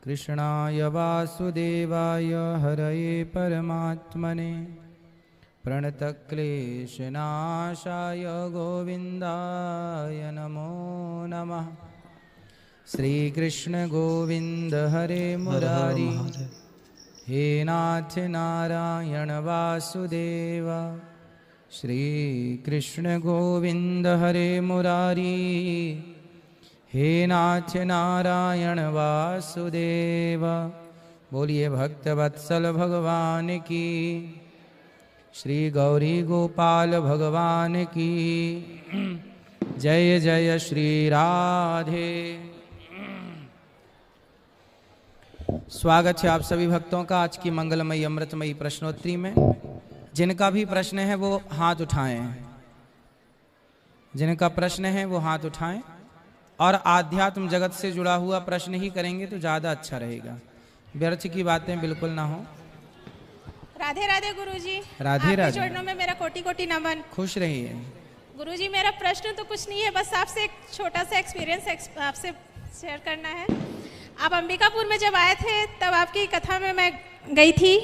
कृष्णाय वासुदेवाय हरये परमात्मने प्रणतक्लेशनाशाय गोविन्दाय नमो नमः। श्रीकृष्ण गोविन्द हरे मुरारी, हे नाथ नारायण वासुदेव। श्रीकृष्ण गोविन्द हरे मुरारी, हे नाथ नारायण वासुदेव। बोलिए भक्तवत्सल भगवान की, श्री गौरी गोपाल भगवान की जय जय श्री राधे। स्वागत है आप सभी भक्तों का आज की मंगलमयी अमृतमयी प्रश्नोत्तरी में। जिनका भी प्रश्न है वो हाथ उठाएं, जिनका प्रश्न है वो हाथ उठाएं और आध्यात्म जगत से जुड़ा हुआ प्रश्न ही करेंगे तो ज़्यादा अच्छा रहेगा, व्यर्थ की बातें बिल्कुल ना हो। राधे राधे गुरुजी। राधे राधे। चरणों में मेरा कोटि कोटि नमन। खुश रहिए। गुरुजी मेरा प्रश्न तो कुछ नहीं है, बस आपसे एक छोटा सा एक्सपीरियंस आपसे शेयर करना है। आप अंबिकापुर में जब आए थे तब आपकी कथा में मैं गई थी,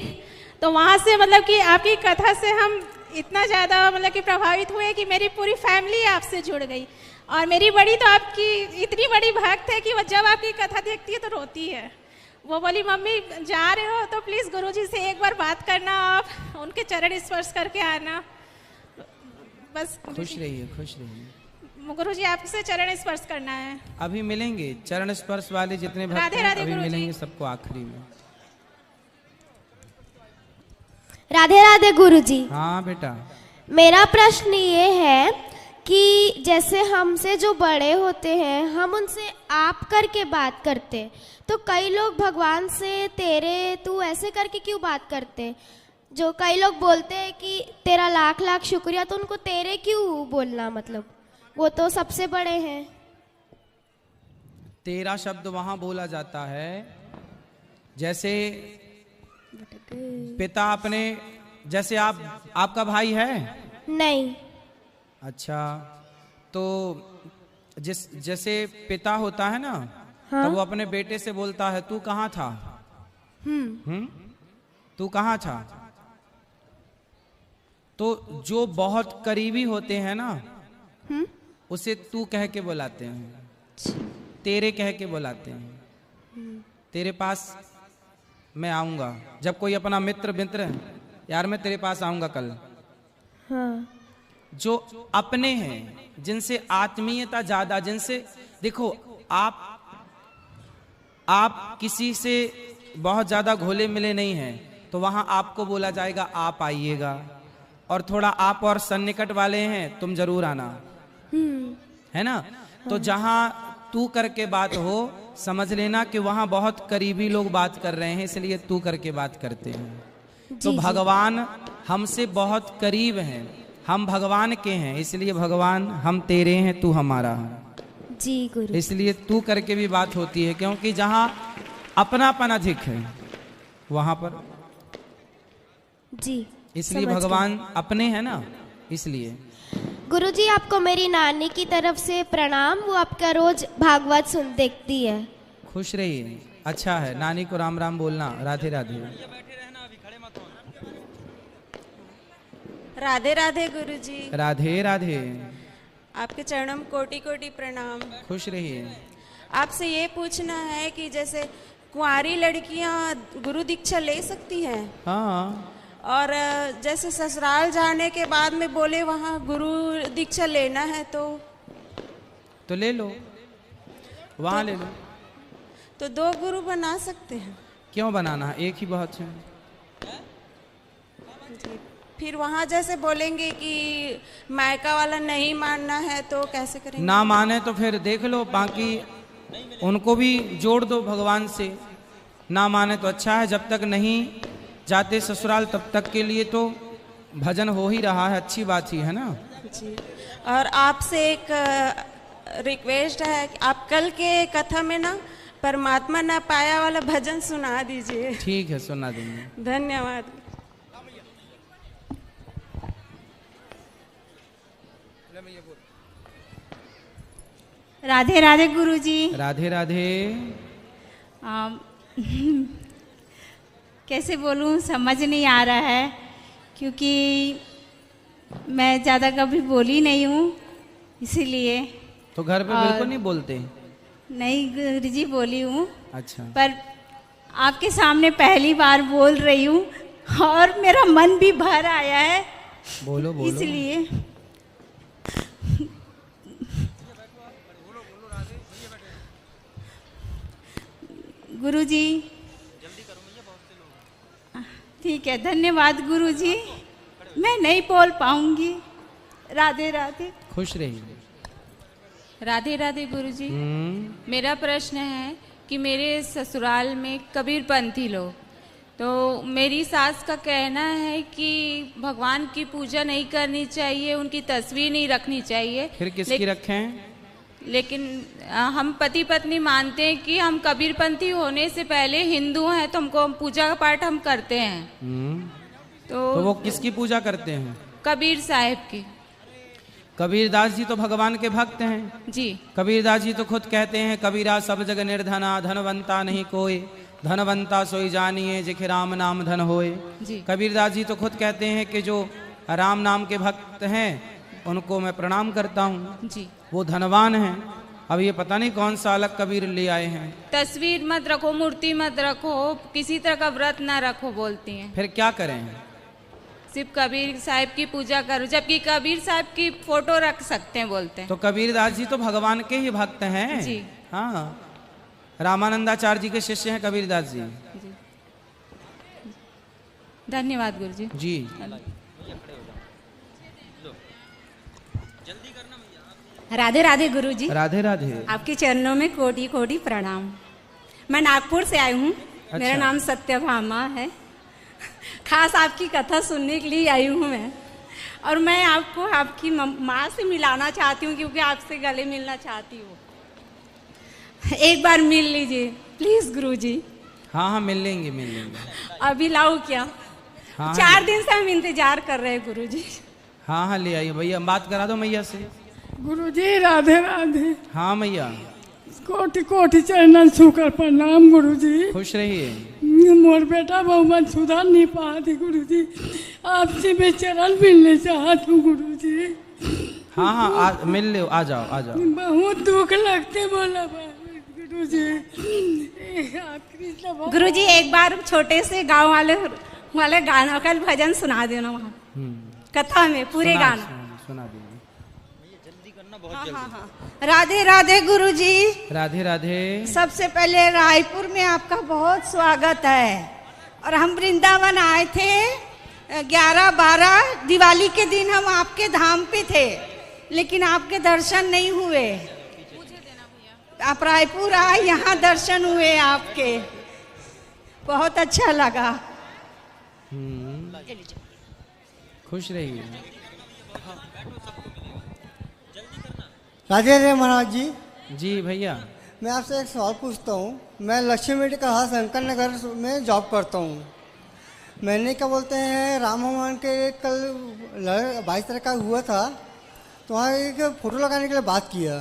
तो वहाँ से मतलब कि आपकी कथा से हम इतना ज़्यादा मतलब कि प्रभावित हुए कि मेरी पूरी फैमिली आपसे जुड़ गई। और मेरी बड़ी तो आपकी इतनी बड़ी भक्त है कि वो जब आपकी कथा देखती है तो रोती है। वो बोली मम्मी जा रहे हो तो प्लीज़ गुरुजी से एक बार बात करना, आप उनके चरण स्पर्श करके आना। बस खुश रहिए, खुश रहिए। गुरुजी आपसे चरण स्पर्श करना है। अभी मिलेंगे चरण स्पर्श वाले जितने भक्त राधे हैं, राधे अभी गुरुजी। मिलेंगे सबको आखिरी में। राधे राधे गुरुजी। हाँ बेटा। मेरा प्रश्न ये है कि जैसे हमसे जो बड़े होते हैं हम उनसे आप करके बात करते, तो कई लोग भगवान से तेरे तू ऐसे करके क्यों बात करते? जो कई लोग बोलते हैं कि तेरा लाख लाख शुक्रिया, तो उनको तेरे क्यों बोलना? मतलब वो तो सबसे बड़े हैं। तेरा शब्द वहां बोला जाता है जैसे पिता अपने, जैसे आपका भाई है? नहीं। अच्छा, तो जैसे पिता होता है ना, हाँ? तो वो अपने बेटे से बोलता है तू कहाँ था? तू कहाँ था? तो जो बहुत करीबी होते हैं ना, उसे तू कह के बुलाते हैं, तेरे कह के बुलाते हैं। तेरे पास मैं आऊंगा। जब कोई अपना मित्र यार मैं तेरे पास आऊंगा कल। हाँ। जो अपने हैं, जिनसे आत्मीयता ज्यादा, जिनसे देखो आप किसी से बहुत ज्यादा घुले मिले नहीं हैं, तो वहां आपको बोला जाएगा आप आइएगा। और थोड़ा आप और सन्निकट वाले हैं तुम जरूर आना, है ना? तो जहां तू करके बात हो, समझ लेना कि वहां बहुत करीबी लोग बात कर रहे हैं, इसलिए तू करके बात करते हैं। तो भगवान हमसे बहुत करीब हैं, हम भगवान के हैं, इसलिए भगवान हम तेरे हैं, तू हमारा है। जी गुरु। इसलिए तू करके भी बात होती है, क्योंकि जहां अपनापन अधिक है वहां पर जी, इसलिए भगवान अपने हैं ना, इसलिए। गुरुजी आपको मेरी नानी की तरफ से प्रणाम, वो आपका रोज भागवत सुन देखती है। खुश रहिए। अच्छा है, नानी को राम राम बोलना। राधे राधे। राधे राधे गुरुजी। राधे राधे। आपके चरणों में कोटि कोटि प्रणाम। खुश रहिए। आपसे ये पूछना है कि जैसे कुंवारी लड़कियां गुरु दीक्षा ले सकती हैं? हाँ। और जैसे ससुराल जाने के बाद में बोले वहाँ गुरु दीक्षा लेना है तो ले लो, वहाँ ले लो। तो 2 गुरु बना सकते हैं? क्यों बनाना है, एक ही बहुत है। फिर वहाँ जैसे बोलेंगे कि मायका वाला नहीं मानना है तो कैसे करेंगे? ना माने तो फिर देख लो, बाकी उनको भी जोड़ दो भगवान से। ना माने तो अच्छा है, जब तक नहीं जाते ससुराल तब तक के लिए तो भजन हो ही रहा है, अच्छी बात ही है ना जी। और आपसे एक रिक्वेस्ट है कि आप कल के कथा में ना परमात्मा ना पाया वाला भजन सुना दीजिए। ठीक है, सुना देंगे। धन्यवाद। राधे राधे गुरुजी। राधे राधे। कैसे बोलूं, समझ नहीं आ रहा है, क्योंकि मैं ज़्यादा कभी बोली नहीं हूँ, इसीलिए। तो घर पे बिल्कुल नहीं बोलते? नहीं गुरुजी, बोली हूँ, अच्छा। पर आपके सामने पहली बार बोल रही हूँ और मेरा मन भी भर आया है। बोलो बोलो। इसलिए गुरुजी, ठीक है, धन्यवाद गुरुजी, मैं नहीं बोल पाऊंगी। राधे राधे। खुश रहिए। राधे राधे गुरुजी। मेरा प्रश्न है कि मेरे ससुराल में कबीरपंथी लोग, तो मेरी सास का कहना है कि भगवान की पूजा नहीं करनी चाहिए, उनकी तस्वीर नहीं रखनी चाहिए। फिर किसकी रखें? लेकिन हम पति पत्नी मानते हैं कि हम कबीरपंथी होने से पहले हिंदू हैं, तो हमको पूजा पाठ हम करते हैं। तो वो किसकी पूजा करते हैं? कबीर साहब की। कबीरदास जी तो भगवान के भक्त हैं जी। कबीरदास जी तो खुद कहते हैं, कबीरा सब जग निर्धना, धनवंता नहीं कोई, धनवंता सोई जानिए जिखे राम नाम धन होए। जी। कबीरदास जी तो खुद कहते हैं कि जो राम नाम के भक्त हैं उनको मैं प्रणाम करता हूँ जी। वो धनवान हैं। अब ये पता नहीं कौन सा अलग कबीर ले आए हैं। तस्वीर मत रखो, मूर्ति मत रखो, किसी तरह का व्रत ना रखो बोलती हैं। फिर क्या करें? सिर्फ कबीर साहब की पूजा करो, जबकि कबीर साहब की फोटो रख सकते हैं बोलते हैं। तो कबीरदास जी तो भगवान के ही भक्त हैं। जी। हाँ, रामानंदाचार्य जी के शिष्य हैं कबीरदास जी। जी। धन्यवाद गुरुजी। जी। राधे राधे गुरुजी। राधे राधे। आपके चरणों में कोटि कोटि प्रणाम। मैं नागपुर से आई हूँ। अच्छा। मेरा नाम सत्यभामा है। खास आपकी कथा सुनने के लिए आई हूँ मैं, और मैं आपको आपकी माँ से मिलाना चाहती हूँ, क्योंकि आपसे गले मिलना चाहती हूँ। एक बार मिल लीजिए प्लीज गुरुजी। हाँ हाँ, मिल लेंगे मिल लेंगे। अभी लाऊं क्या? हाँ, 4 दिन से हम इंतजार कर रहे हैं गुरुजी। हाँ हाँ, ले आइए भैया, बात करा दो मैया से। गुरुजी राधे राधे। हाँ मैया। कोटि कोटि चरणन छूकर प्रणाम गुरुजी। खुश रहिए। मोर बेटा बहुमत सुधार नहीं पाती गुरुजी, आपसे मैं चरण मिलने चाहती हूँ गुरुजी। हाँ हाँ, मिल लो, आ जाओ आ जाओ। बहुत दुख लगते बोला गुरुजी। गुरुजी एक बार छोटे से गांव वाले गाना का भजन सुना देना वहाँ कथा में, पूरे गाना सुना देंगे। हाँ। राधे राधे गुरुजी। राधे राधे। सबसे पहले रायपुर में आपका बहुत स्वागत है, और हम वृंदावन आए थे 11-12 दिवाली के दिन हम आपके धाम पे थे, लेकिन आपके दर्शन नहीं हुए। आप रायपुर आए, यहाँ दर्शन हुए आपके, बहुत अच्छा लगा। खुश रहिए। राधे राधे महाराज जी। जी भैया। मैं आपसे एक सवाल पूछता हूँ। मैं लक्ष्मी मेडिकल हाउस शंकर नगर में जॉब करता हूँ। मैंने क्या बोलते हैं, राम भगवान के कल 22 तारीख का हुआ था, तो वहाँ एक फ़ोटो लगाने के लिए बात किया।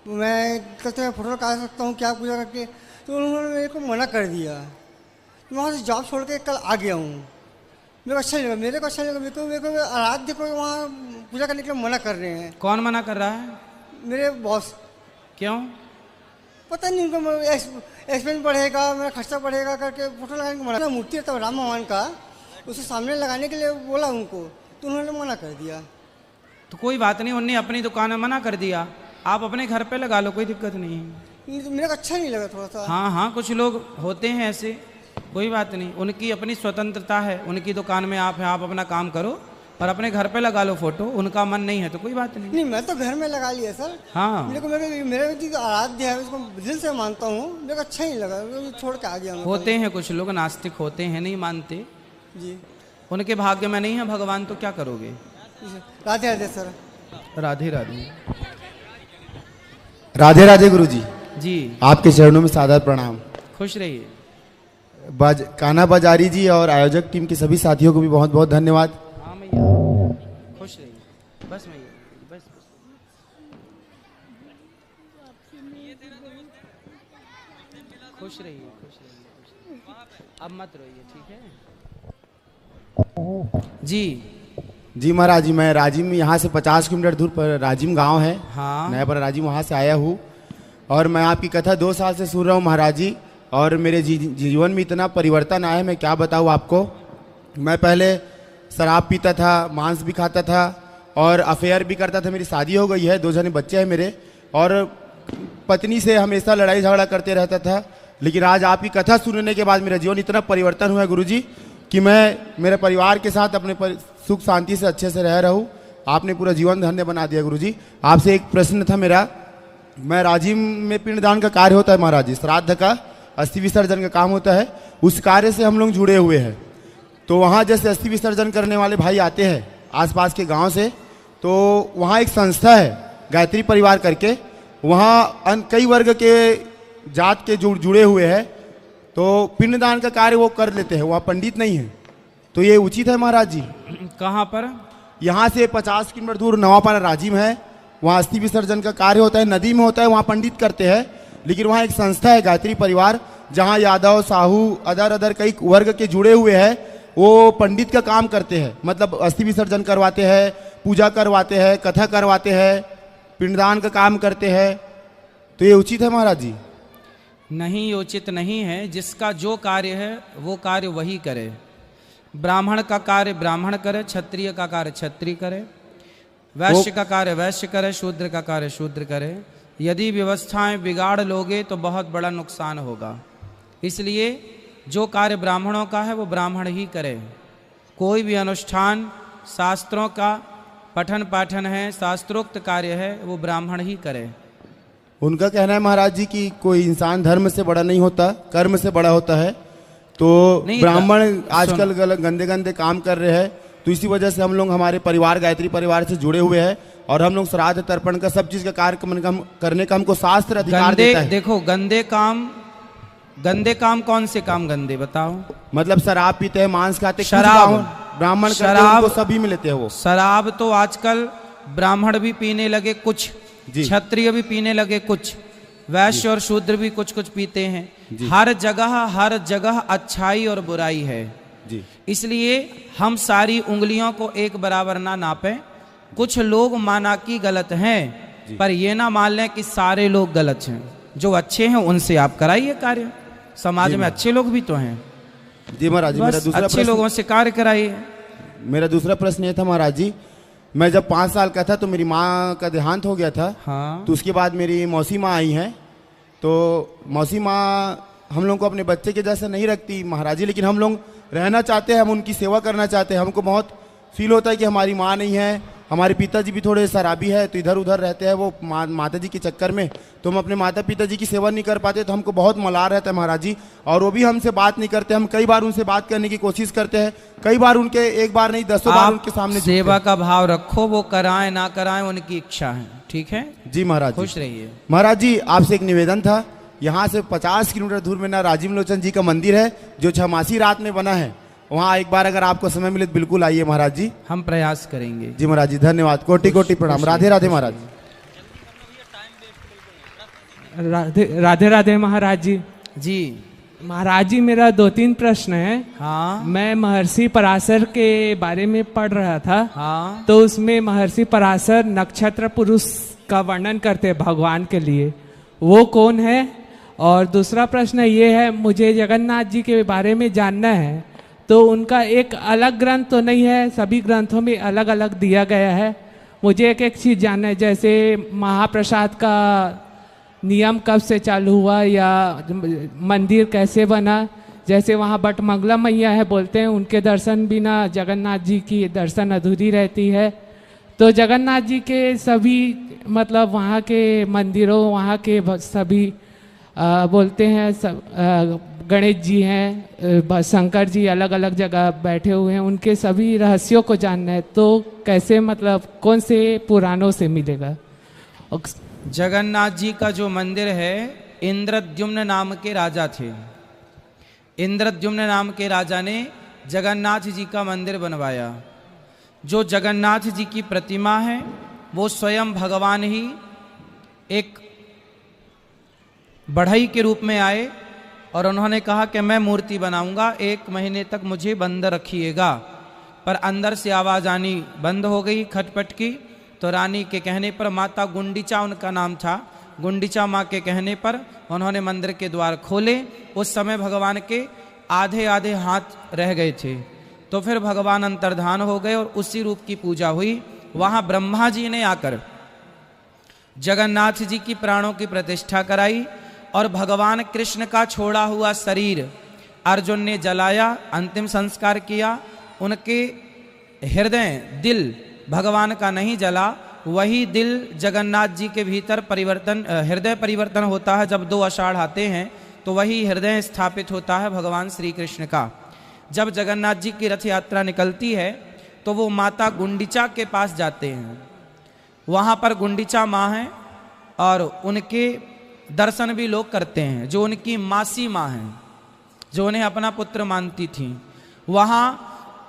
मैं कहते हैं फ़ोटो लगा सकता हूँ क्या पूजा करके, तो उन्होंने मेरे को मना कर दिया। तो वहाँ से जॉब छोड़ के कल आ गया हूँ। मेरे को अच्छा नहीं लगा, मेरे को आराध्य को वहाँ पूजा करने के लिए मना कर रहे हैं। कौन मना कर रहा है? मेरे बॉस। क्यों? पता नहीं, उनको एक्सपेंस बढ़ेगा, मेरा खर्चा बढ़ेगा करके फोटो लगाने को मना। मूर्ति है तो राम भगवान का, उसे सामने लगाने के लिए बोला उनको, तो उन्होंने मना कर दिया। तो कोई बात नहीं, उन्होंने अपनी दुकान में मना कर दिया, आप अपने घर पे लगा लो, कोई दिक्कत नहीं है। मेरे को अच्छा नहीं लगा थोड़ा सा। हाँ हाँ, कुछ लोग होते हैं ऐसे, कोई बात नहीं, उनकी अपनी स्वतंत्रता है। उनकी दुकान में आप हैं, आप अपना काम करो और अपने घर पे लगा लो फोटो। उनका मन नहीं है तो कोई बात नहीं। नहीं, मैं तो घर में लगा लिया सर। हाँ, मेरे जो आराध्य है उसको दिल से मानता हूँ, मेरे को अच्छा नहीं लगा, छोड़ के आ गया। होते हैं कुछ लोग नास्तिक होते हैं, नहीं मानते जी। उनके भाग्य में नहीं है भगवान, तो क्या करोगे। राधे राधे सर। राधे राधे। राधे राधे गुरुजी। जी। आपके चरणों में सादर प्रणाम। खुश रहिए। कान्हा बाजारी जी और आयोजक टीम के सभी साथियों को भी बहुत बहुत धन्यवाद। हाँ मैया, खुश रहिए। बस मैया, बस। खुश रहिए, खुश रहिए। अब मत रोइए, ठीक है जी। जी महाराज जी, मैं राजिम यहाँ से 50 किलोमीटर दूर पर राजिम गांव है, हाँ। नया पर राजिम, वहाँ से आया हूँ और मैं आपकी कथा 2 साल से सुन रहा हूँ महाराज जी। और मेरे जीवन में इतना परिवर्तन आया है, मैं क्या बताऊँ आपको। मैं पहले शराब पीता था, मांस भी खाता था और अफेयर भी करता था। मेरी शादी हो गई है, 2 जने बच्चे हैं मेरे, और पत्नी से हमेशा लड़ाई झगड़ा करते रहता था। लेकिन आज आपकी कथा सुनने के बाद मेरा जीवन इतना परिवर्तन हुआ है गुरुजी कि मैं मेरे परिवार के साथ अपने सुख शांति से अच्छे से रह रहा हूँ। आपने पूरा जीवन धन्य बना दिया गुरुजी। आपसे एक प्रश्न था मेरा। मैं राजिम में पिंडदान का कार्य होता है महाराज जी, श्राद्ध का अस्थि विसर्जन का काम होता है, उस कार्य से हम लोग जुड़े हुए हैं। तो वहाँ जैसे अस्थि विसर्जन करने वाले भाई आते हैं आसपास के गांव से, तो वहाँ एक संस्था है गायत्री परिवार करके, वहाँ कई वर्ग के जात के जुड़े हुए हैं, तो पिंडदान का कार्य वो कर लेते हैं, वहाँ पंडित नहीं है। तो ये उचित है महाराज जी? कहाँ पर? यहाँ से 50 किलोमीटर दूर नवापाड़ा राजिम है, वहाँ अस्थि विसर्जन का कार्य होता है, नदी में होता है, वहाँ पंडित करते हैं। लेकिन वहाँ एक संस्था है गायत्री परिवार, जहाँ यादव साहू अदर कई वर्ग के जुड़े हुए हैं, वो पंडित का काम करते हैं। मतलब अस्थि विसर्जन करवाते हैं, पूजा करवाते हैं, कथा करवाते हैं, पिंडदान का काम करते हैं। तो ये उचित है महाराज जी? नहीं, उचित नहीं है। जिसका जो कार्य है वो कार्य वही करे। ब्राह्मण का कार्य ब्राह्मण करे, क्षत्रिय का कार्य क्षत्रिय करे, वैश्य का कार्य वैश्य करे, शूद्र का कार्य शूद्र करे। यदि व्यवस्थाएं बिगाड़ लोगे तो बहुत बड़ा नुकसान होगा। इसलिए जो कार्य ब्राह्मणों का है वो ब्राह्मण ही करे। कोई भी अनुष्ठान शास्त्रों का पठन पाठन है, शास्त्रोक्त कार्य है, वो ब्राह्मण ही करे। उनका कहना है महाराज जी कि कोई इंसान धर्म से बड़ा नहीं होता, कर्म से बड़ा होता है। तो ब्राह्मण आजकल गंदे गंदे काम कर रहे हैं, तो इसी वजह से हम लोग हमारे परिवार गायत्री परिवार से जुड़े हुए हैं और हम लोग श्राद्ध तर्पण का सब चीज का कार्यक्रम करने का हमको शास्त्र अधिकार देता है। देखो, गंदे काम कौन से काम गंदे बताओ? मतलब शराब पीते हैं, मांस खाते, शराब ब्राह्मण शराब तो सभी में लेते हैं। वो शराब तो आजकल ब्राह्मण भी पीने लगे, कुछ क्षत्रिय भी पीने लगे, कुछ वैश्य और शूद्र भी कुछ कुछ पीते हैं। हर जगह अच्छाई और बुराई है जी। इसलिए हम सारी उंगलियों को एक बराबर ना नापें। कुछ लोग माना कि गलत हैं, पर ये ना मान लें कि सारे लोग गलत हैं। जो अच्छे हैं उनसे आप कराइए कार्य। समाज में अच्छे लोग भी तो हैं जी महाराज जी। मेरा दूसरा अच्छे लोगों से कार्य कराइए। मेरा दूसरा प्रश्न ये था महाराज जी, मैं जब 5 साल का था तो मेरी माँ का देहांत हो गया था। हाँ। तो उसके बाद मेरी मौसी माँ आई हैं। तो मौसी माँ हम लोग को अपने बच्चे के जैसे नहीं रखती महाराज जी, लेकिन हम लोग रहना चाहते हैं, हम उनकी सेवा करना चाहते हैं। हमको बहुत फील होता है कि हमारी माँ नहीं है। हमारे पिताजी भी थोड़े शराबी है, तो इधर उधर रहते हैं वो माता जी के चक्कर में, तो हम अपने माता पिताजी की सेवा नहीं कर पाते। तो हमको बहुत मलाल रहता है महाराज जी, और वो भी हमसे बात नहीं करते। हम कई बार उनसे बात करने की कोशिश करते हैं, कई बार उनके एक बार नहीं 10 बार उनके सामने सेवा का भाव रखो। वो कराएं ना कराएं उनकी इच्छा है, ठीक है जी महाराज। खुश रहिए महाराज जी। आपसे एक निवेदन था, यहाँ से 50 किलोमीटर दूर में ना राजीव लोचन जी का मंदिर है जो छमासी रात में बना है। वहाँ एक बार अगर आपको समय मिले तो बिल्कुल आइए महाराज जी। हम प्रयास करेंगे जी महाराज जी। धन्यवाद, कोटि कोटि प्रणाम। राधे राधे महाराज जी। राधे राधे महाराज जी। जी महाराज जी, मेरा 2-3 प्रश्न है। हाँ। मैं महर्षि पराशर के बारे में पढ़ रहा था। हाँ। तो उसमें महर्षि पराशर नक्षत्र पुरुष का वर्णन करते हैं भगवान के लिए, वो कौन है? और दूसरा प्रश्न ये है, मुझे जगन्नाथ जी के बारे में जानना है। तो उनका एक अलग ग्रंथ तो नहीं है, सभी ग्रंथों में अलग अलग दिया गया है। मुझे एक चीज़ जानना है, जैसे महाप्रसाद का नियम कब से चालू हुआ या मंदिर कैसे बना। जैसे वहाँ बटमंगला मैया है, बोलते हैं उनके दर्शन बिना जगन्नाथ जी की दर्शन अधूरी रहती है। तो जगन्नाथ जी के सभी मतलब वहाँ के मंदिरों, वहाँ के सभी बोलते हैं सब गणेश जी हैं, शंकर जी अलग अलग जगह बैठे हुए हैं, उनके सभी रहस्यों को जानना है। तो कैसे, मतलब कौन से पुराणों से मिलेगा? जगन्नाथ जी का जो मंदिर है, इंद्रद्युम्न नाम के राजा थे। इंद्रद्युम्न नाम के राजा ने जगन्नाथ जी का मंदिर बनवाया। जो जगन्नाथ जी की प्रतिमा है वो स्वयं भगवान ही एक बढ़ई के रूप में आए और उन्होंने कहा कि मैं मूर्ति बनाऊंगा, 1 महीने तक मुझे बंद रखिएगा। पर अंदर से आवाज़ आनी बंद हो गई खटपट की। तो रानी के कहने पर, माता गुंडीचा उनका नाम था, गुंडीचा माँ के कहने पर उन्होंने मंदिर के द्वार खोले। उस समय भगवान के आधे आधे हाथ रह गए थे। तो फिर भगवान अंतर्धान हो गए और उसी रूप की पूजा हुई। वहाँ ब्रह्मा जी ने आकर जगन्नाथ जी की प्राणों की प्रतिष्ठा कराई और भगवान कृष्ण का छोड़ा हुआ शरीर अर्जुन ने जलाया, अंतिम संस्कार किया। उनके हृदय दिल भगवान का नहीं जला, वही दिल जगन्नाथ जी के भीतर परिवर्तन, हृदय परिवर्तन होता है। जब 2 आषाढ़ आते हैं तो वही हृदय स्थापित होता है भगवान श्री कृष्ण का। जब जगन्नाथ जी की रथ यात्रा निकलती है तो वो माता गुंडीचा के पास जाते हैं। वहाँ पर गुंडीचा माँ हैं और उनके दर्शन भी लोग करते हैं, जो उनकी मासी माँ हैं, जो उन्हें अपना पुत्र मानती थीं। वहाँ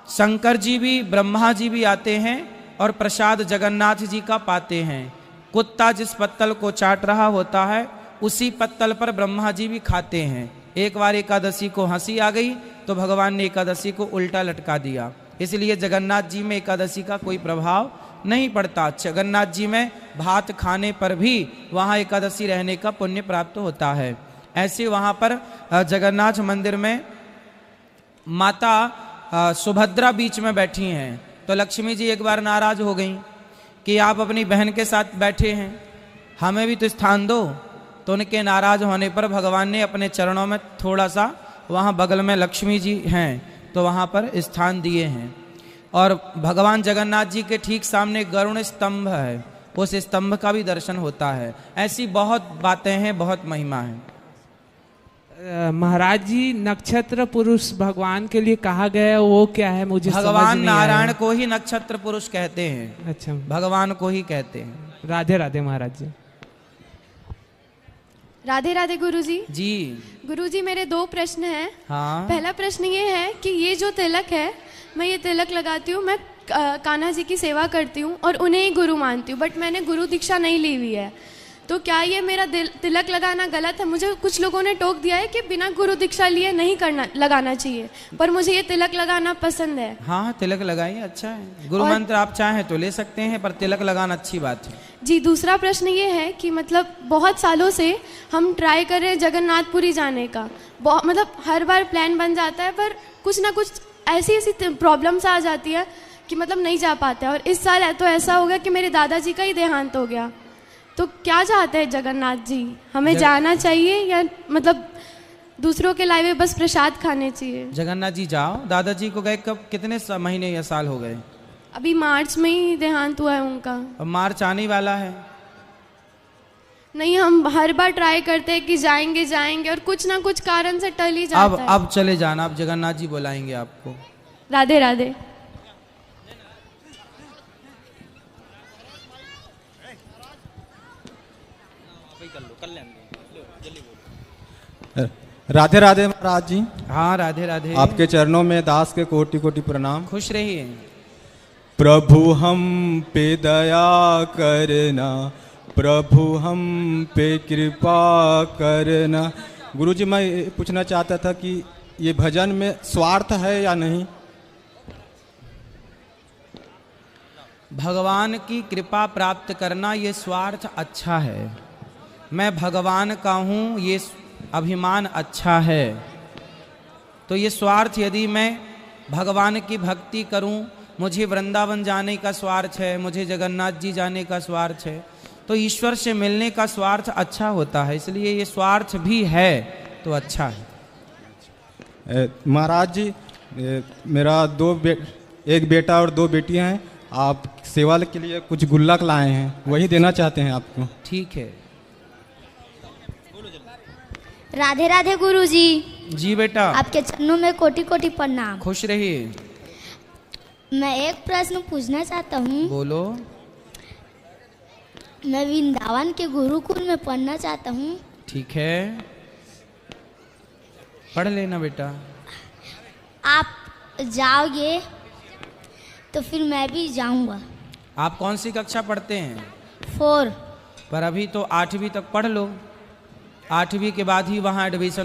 शंकर जी भी, ब्रह्मा जी भी आते हैं और प्रसाद जगन्नाथ जी का पाते हैं। कुत्ता जिस पत्तल को चाट रहा होता है उसी पत्तल पर ब्रह्मा जी भी खाते हैं। एक बार एकादशी को हंसी आ गई तो भगवान ने एकादशी को उल्टा लटका दिया। इसलिए जगन्नाथ जी में एकादशी का कोई प्रभाव नहीं पड़ता। जगन्नाथ जी में भात खाने पर भी वहाँ एकादशी रहने का पुण्य प्राप्त होता है। ऐसे वहाँ पर जगन्नाथ मंदिर में माता सुभद्रा बीच में बैठी हैं। तो लक्ष्मी जी एक बार नाराज हो गई कि आप अपनी बहन के साथ बैठे हैं, हमें भी तो स्थान दो। तो उनके नाराज होने पर भगवान ने अपने चरणों में थोड़ा सा, वहाँ बगल में लक्ष्मी जी हैं तो वहाँ पर स्थान दिए हैं। और भगवान जगन्नाथ जी के ठीक सामने गरुड़ स्तंभ है, उस स्तंभ का भी दर्शन होता है। ऐसी बहुत बातें हैं, बहुत महिमा है। महाराज जी, नक्षत्र पुरुष भगवान के लिए कहा गया है, वो क्या है? मुझे भगवान नारायण को ही नक्षत्र पुरुष कहते हैं। अच्छा, भगवान को ही कहते हैं। राधे राधे महाराज जी। राधे राधे गुरुजी। जी गुरुजी, मेरे 2 प्रश्न हैं। हाँ। पहला प्रश्न ये है कि ये जो तिलक है, मैं ये तिलक लगाती हूँ, मैं कान्हा जी की सेवा करती हूँ और उन्हें ही गुरु मानती हूँ, बट मैंने गुरु दीक्षा नहीं ली हुई है। तो क्या ये मेरा तिलक लगाना गलत है? मुझे कुछ लोगों ने टोक दिया है कि बिना गुरु दीक्षा लिए नहीं लगाना चाहिए, पर मुझे ये तिलक लगाना पसंद है। हाँ, तिलक लगाइए, अच्छा है। गुरु मंत्र आप चाहें तो ले सकते हैं, पर तिलक लगाना अच्छी बात है। जी, दूसरा प्रश्न ये है कि मतलब बहुत सालों से हम ट्राई कर रहे हैं जगन्नाथपुरी जाने का। मतलब हर बार प्लान बन जाता है, पर कुछ ना कुछ ऐसी प्रॉब्लम्स आ जाती है कि मतलब नहीं जा पाते। और इस साल तो ऐसा हो गया कि मेरे दादाजी का ही देहांत हो गया। तो क्या चाहते हैं जगन्नाथ जी, हमें जाना चाहिए या मतलब दूसरों के लाए हुए बस प्रसाद खाने चाहिए? जगन्नाथ जी जाओ। दादाजी को गए कब, कितने महीने या साल हो गए? अभी मार्च में ही देहांत हुआ है उनका। अब मार्च आने वाला है। नहीं, हम हर बार ट्राई करते हैं कि जाएंगे जाएंगे और कुछ ना कुछ कारण से टल ही जाता है। अब चले जाना, अब जगन्नाथ जी बुलाएंगे आपको। राधे राधे। राधे राधे महाराज जी। हाँ, राधे राधे। आपके चरणों में दास के कोटि कोटि प्रणाम। खुश रहिए। प्रभु हम पे दया करना, प्रभु हम पे कृपा करना। गुरुजी, मैं पूछना चाहता था कि ये भजन में स्वार्थ है या नहीं? भगवान की कृपा प्राप्त करना ये स्वार्थ अच्छा है। मैं भगवान का हूँ, ये अभिमान अच्छा है। तो ये स्वार्थ, यदि मैं भगवान की भक्ति करूं, मुझे वृंदावन जाने का स्वार्थ है, मुझे जगन्नाथ जी जाने का स्वार्थ है, तो ईश्वर से मिलने का स्वार्थ अच्छा होता है। इसलिए ये स्वार्थ भी है तो अच्छा है। महाराज जी, मेरा एक बेटा और 2 बेटियां हैं। आप सेवा के लिए कुछ गुल्लक लाए हैं, वही देना चाहते हैं आपको। ठीक है। राधे राधे गुरुजी। जी बेटा। आपके चरणों में कोटि कोटि प्रणाम। खुश रहिए। मैं एक प्रश्न पूछना चाहता हूँ। बोलो। मैं वृंदावन के गुरुकुल में पढ़ना चाहता हूँ। ठीक है, पढ़ लेना बेटा। आप जाओगे तो फिर मैं भी जाऊंगा। आप कौन सी कक्षा पढ़ते हैं? 4। पर अभी तो 8वीं तक पढ़ लो, 8वीं के बाद ही वहाँ एडमिशन